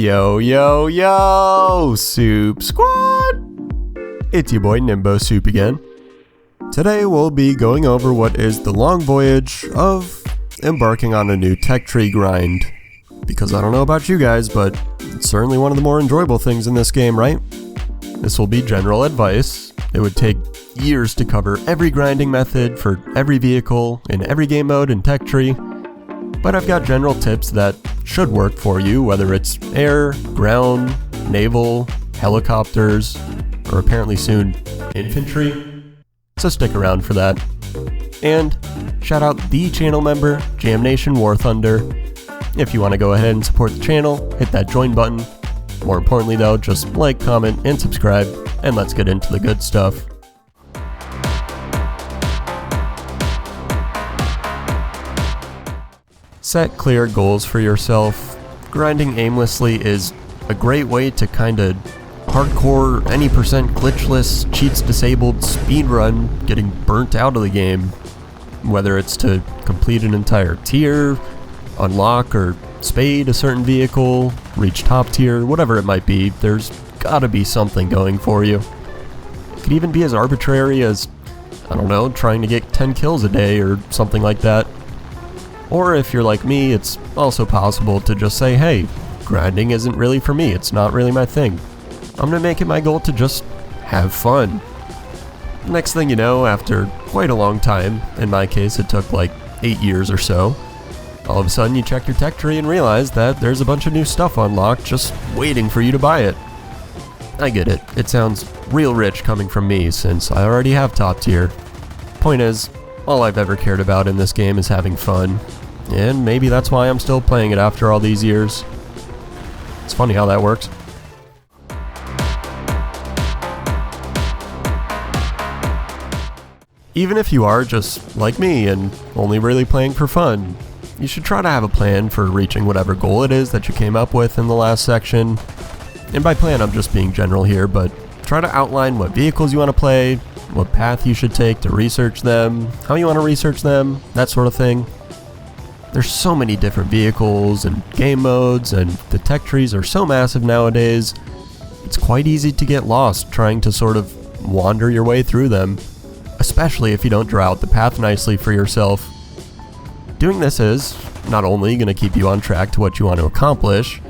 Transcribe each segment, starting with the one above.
Yo, yo, yo, Soup Squad! It's your boy Nimbo Soup again. Today we'll be going over what is the long voyage of embarking on a new tech tree grind. Because I don't know about you guys, but it's certainly one of the more enjoyable things in this game, right? This will be general advice. It would take years to cover every grinding method for every vehicle in every game mode in tech tree. But I've got general tips that should work for you, whether it's air, ground, naval, helicopters, or apparently soon, infantry. So stick around for that. And shout out the channel member, Jam Nation War Thunder. If you want to go ahead and support the channel, hit that join button. More importantly though, just like, comment, and subscribe, and let's get into the good stuff. Set clear goals for yourself. Grinding aimlessly is a great way to kinda hardcore, any percent glitchless, cheats disabled speedrun getting burnt out of the game. Whether it's to complete an entire tier, unlock or spade a certain vehicle, reach top tier, whatever it might be, there's gotta be something going for you. It could even be as arbitrary as, I don't know, trying to get 10 kills a day or something like that. Or if you're like me, it's also possible to just say, hey, grinding isn't really for me, it's not really my thing. I'm gonna make it my goal to just have fun. Next thing you know, after quite a long time, in my case it took like 8 years or so, all of a sudden you check your tech tree and realize that there's a bunch of new stuff unlocked just waiting for you to buy it. I get it, it sounds real rich coming from me since I already have top tier. Point is, all I've ever cared about in this game is having fun. And maybe that's why I'm still playing it after all these years. It's funny how that works. Even if you are just like me and only really playing for fun, you should try to have a plan for reaching whatever goal it is that you came up with in the last section. And by plan I'm just being general here, but try to outline what vehicles you want to play, what path you should take to research them, how you want to research them, that sort of thing. There's so many different vehicles and game modes, and the tech trees are so massive nowadays, it's quite easy to get lost trying to sort of wander your way through them, especially if you don't draw out the path nicely for yourself. Doing this is not only going to keep you on track to what you want to accomplish,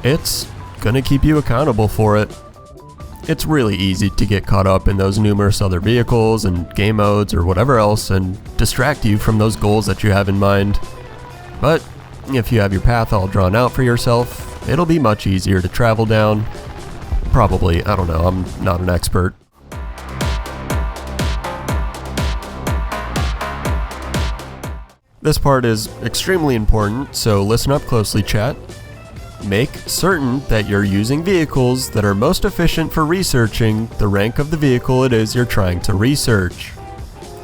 it's going to keep you accountable for it. It's really easy to get caught up in those numerous other vehicles and game modes or whatever else and distract you from those goals that you have in mind. But if you have your path all drawn out for yourself, it'll be much easier to travel down. Probably, I don't know, I'm not an expert. This part is extremely important, so listen up closely, chat. Make certain that you're using vehicles that are most efficient for researching the rank of the vehicle it is you're trying to research.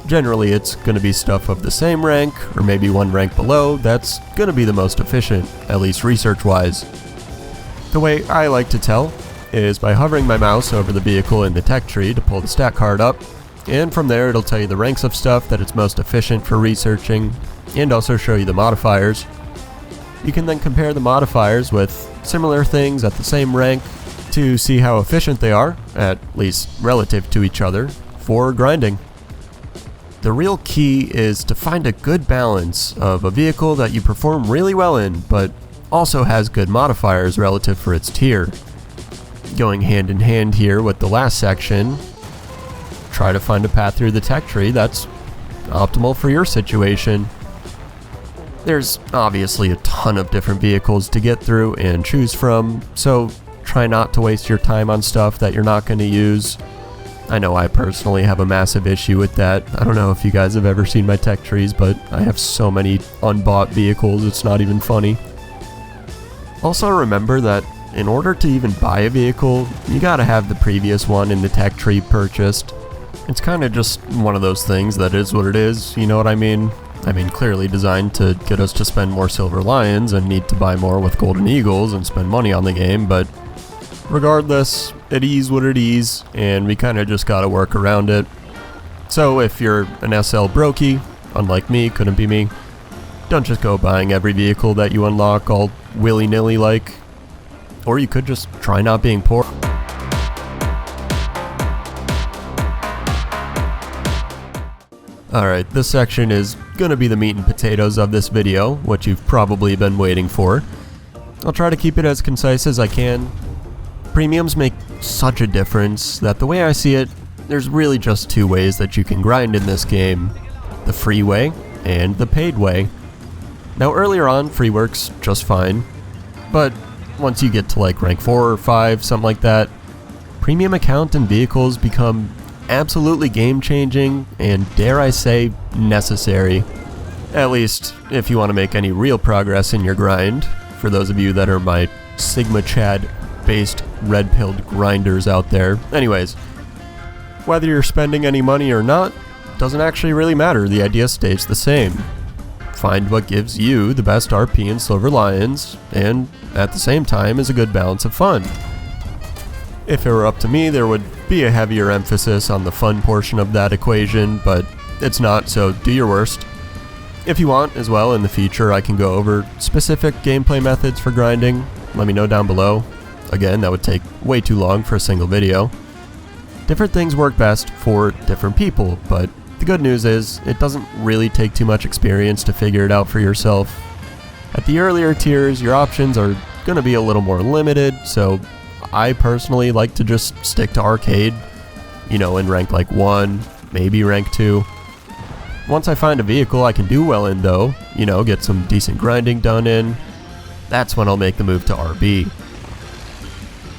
Generally, it's going to be stuff of the same rank, or maybe one rank below, that's going to be the most efficient, at least research-wise. The way I like to tell is by hovering my mouse over the vehicle in the tech tree to pull the stat card up, and from there it'll tell you the ranks of stuff that it's most efficient for researching, and also show you the modifiers. You can then compare the modifiers with similar things at the same rank to see how efficient they are, at least relative to each other, for grinding. The real key is to find a good balance of a vehicle that you perform really well in, but also has good modifiers relative for its tier. Going hand in hand here with the last section, try to find a path through the tech tree that's optimal for your situation. There's obviously a ton of different vehicles to get through and choose from, so try not to waste your time on stuff that you're not going to use. I know I personally have a massive issue with that. I don't know if you guys have ever seen my tech trees, but I have so many unbought vehicles, it's not even funny. Also remember that in order to even buy a vehicle, you gotta have the previous one in the tech tree purchased. It's kinda just one of those things that is what it is, you know what I mean? I mean, clearly designed to get us to spend more Silver Lions and need to buy more with Golden Eagles and spend money on the game, but regardless, it is what it is, and we kinda just gotta work around it. So if you're an SL brokey, unlike me, couldn't be me, don't just go buying every vehicle that you unlock all willy-nilly like. Or you could just try not being poor. Alright, this section is gonna be the meat and potatoes of this video, what you've probably been waiting for. I'll try to keep it as concise as I can. Premiums make such a difference that the way I see it, there's really just two ways that you can grind in this game. The free way and the paid way. Now earlier on, free works just fine, but once you get to like rank 4 or 5, something like that, premium account and vehicles become absolutely game-changing and, dare I say, necessary. At least, if you want to make any real progress in your grind. For those of you that are my Sigma Chad-based red-pilled grinders out there. Anyways, whether you're spending any money or not, doesn't actually really matter. The idea stays the same. Find what gives you the best RP in Silver Lions, and at the same time is a good balance of fun. If it were up to me, there would be a heavier emphasis on the fun portion of that equation, but it's not, so do your worst. If you want as well, in the future I can go over specific gameplay methods for grinding. Let me know down below. Again, that would take way too long for a single video. Different things work best for different people, but the good news is it doesn't really take too much experience to figure it out for yourself. At the earlier tiers, your options are going to be a little more limited, so I personally like to just stick to arcade, you know, in rank like 1, maybe rank 2. Once I find a vehicle I can do well in though, you know, get some decent grinding done in, that's when I'll make the move to RB.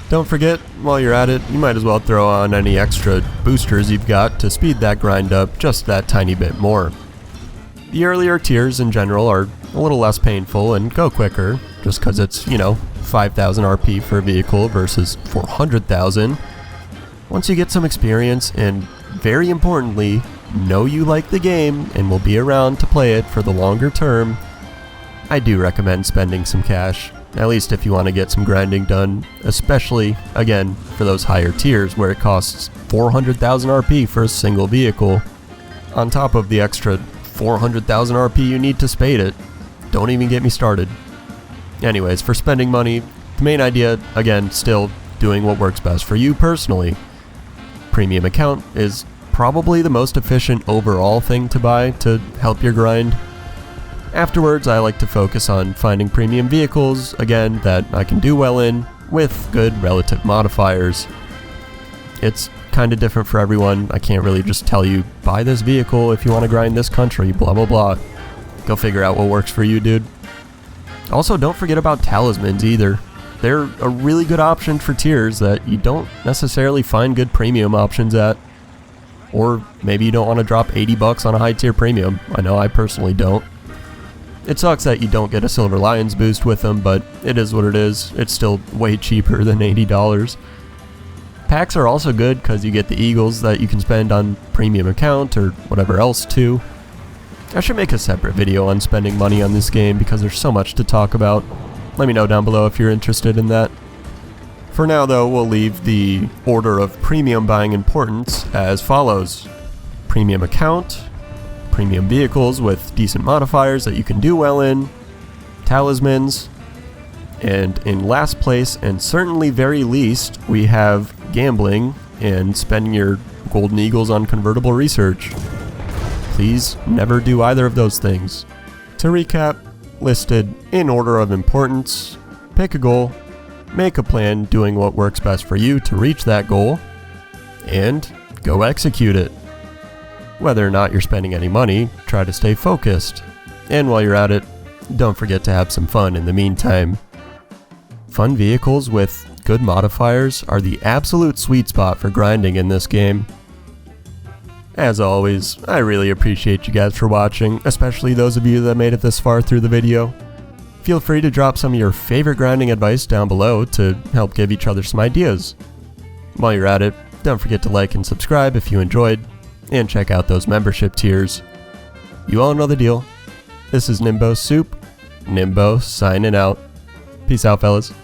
Don't forget, while you're at it, you might as well throw on any extra boosters you've got to speed that grind up just that tiny bit more. The earlier tiers in general are a little less painful and go quicker, just because it's, you know, 5,000 RP for a vehicle versus 400,000. Once you get some experience and, very importantly, know you like the game and will be around to play it for the longer term, I do recommend spending some cash, at least if you want to get some grinding done, especially, again, for those higher tiers where it costs 400,000 RP for a single vehicle, on top of the extra 400,000 RP you need to spade it. Don't even get me started. Anyways, for spending money, the main idea, again, still doing what works best for you personally. Premium account is probably the most efficient overall thing to buy to help your grind. Afterwards, I like to focus on finding premium vehicles, again, that I can do well in, with good relative modifiers. It's kinda different for everyone. I can't really just tell you, buy this vehicle if you want to grind this country, blah blah blah. Go figure out what works for you, dude. Also, don't forget about talismans either. They're a really good option for tiers that you don't necessarily find good premium options at. Or maybe you don't want to drop 80 bucks on a high tier premium. I know I personally don't. It sucks that you don't get a Silver Lions boost with them, but it is what it is. It's still way cheaper than $80. Packs are also good because you get the Eagles that you can spend on premium account or whatever else too. I should make a separate video on spending money on this game because there's so much to talk about. Let me know down below if you're interested in that. For now though, we'll leave the order of premium buying importance as follows. Premium account, premium vehicles with decent modifiers that you can do well in, talismans, and in last place, and certainly very least, we have gambling and spending your golden eagles on convertible research. Please never do either of those things. To recap, listed in order of importance, pick a goal, make a plan doing what works best for you to reach that goal, and go execute it. Whether or not you're spending any money, try to stay focused. And while you're at it, don't forget to have some fun in the meantime. Fun vehicles with good modifiers are the absolute sweet spot for grinding in this game. As always, I really appreciate you guys for watching, especially those of you that made it this far through the video. Feel free to drop some of your favorite grinding advice down below to help give each other some ideas. While you're at it, don't forget to like and subscribe if you enjoyed, and check out those membership tiers. You all know the deal. This is Nimbo Soup. Nimbo signing out. Peace out, fellas.